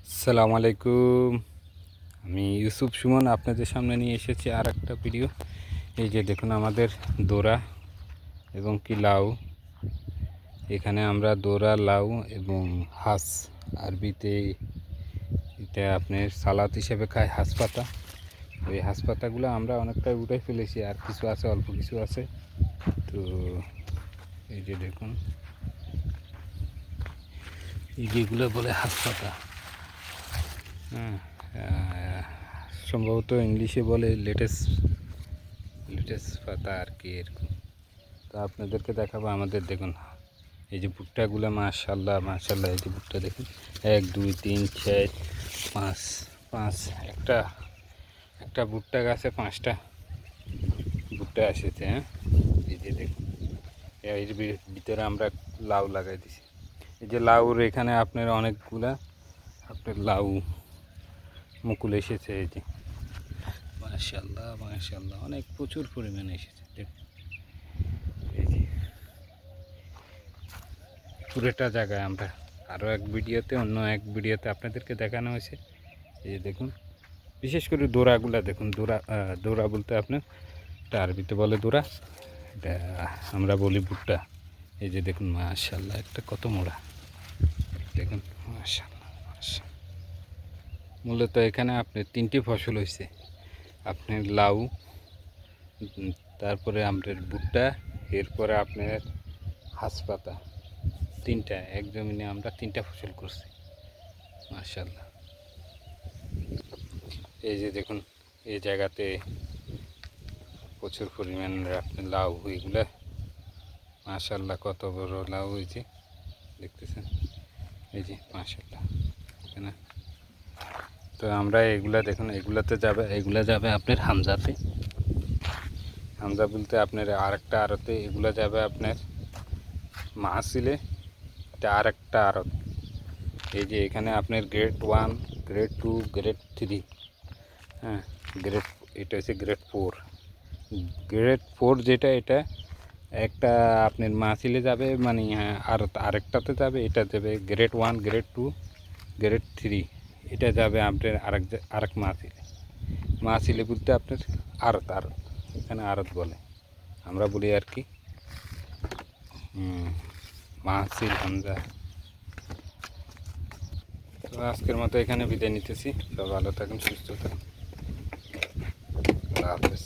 আসসালামু আলাইকুম। আমি ইউসুফ সুমন আপনাদের সামনে নিয়ে এসেছি আর একটা ভিডিও। এই যে দেখুন আমাদের দোরা এবং কি লাউ। এখানে আমরা দোরা, লাউ এবং হাঁস, আরবিতে এটা আপনার সালাদ হিসেবে খায় হাঁস পাতা। ওই হাঁস পাতাগুলো আমরা অনেকটাই উঠে ফেলেছি, আর কিছু আছে, অল্প কিছু আছে। তো এই যে দেখুন, এই যেগুলো বলে হাঁস পাতা, হ্যাঁ, সম্ভবত ইংলিশে বলে লেটেস পাতা আর কি, এরকম। তো আপনাদেরকে দেখাবো আমাদের, দেখুন এই যে ভুট্টাগুলো, মাশাল্লাহ মাশাল্লাহ। এই যে ভুট্টা দেখুন, 1 2 3 4 5 5 একটা ভুট্টা গাছে 5টা ভুট্টা এসেছে। হ্যাঁ, এই যে দেখুন, এর ভিতরে আমরা লাউ লাগাই দিছি। এই যে লাউর এখানে আপনার অনেকগুলা আপনার লাউ মুকুল এসেছে। এই যে মাশাল্লাহ মাশাল্লাহ, অনেক প্রচুর পরিমাণে এসেছে। দেখুন এই যে পুরোটা জায়গায় আমরা আরও অন্য এক ভিডিওতে আপনাদেরকে দেখানো হয়েছে। এই যে দেখুন, বিশেষ করে দোরাগুলা দেখুন, দোরা বলতে আপনার এটা আরবিতে বলে দোরা, এটা আমরা বলি ভুট্টা। এই যে দেখুন মাশাল্লাহ, একটা কত মোড়া, দেখুন মাশাল্লাহ মাশাল্লাহ। মূলত এখানে আপনার 3টি ফসল হয়েছে, আপনার লাউ, তারপরে আপনার ভুট্টা, এরপরে আপনার হাঁস পাতা। 3টা এক জমিনে আমরা 3টা ফসল করছি মাশাল্লাহ। এই যে দেখুন, এই জায়গাতে প্রচুর পরিমাণে আপনার লাউ, এগুলো মাশাল্লাহ কত বড় লাউ হয়েছে দেখতেছেন। এই যে মাশাল্লাহ, তাই না? তো আমরা এগুলা দেখুন, এগুলা যাবে আপনার হামজাতে। হামজা বলতে আপনার আরেকটা আড়তে, এগুলা যাবে আপনার মাহসিলে, এটা আরেকটা আড়ত। এই যে এখানে আপনার গ্রেড 1, গ্রেড 2, গ্রেড 3, হ্যাঁ, এটা হচ্ছে গ্রেড 4 যেটা, এটা একটা আপনার মাহসিলে যাবে, মানে আরেকটাতে যাবে, এটা যাবে গ্রেড 1, গ্রেড 2, গ্রেড 3, এটা যাবে আপনার আরেক মাহসিলে বলতে আপনার আড়ত, এখানে আড়ত বলে, আমরা বলি আর কি মাহসিল হামজা। তো আজকের মতো এখানে বিদায় নিতেছি। সব ভালো থাকুন, সুস্থ থাকুন, আল্লাহ হাফেজ।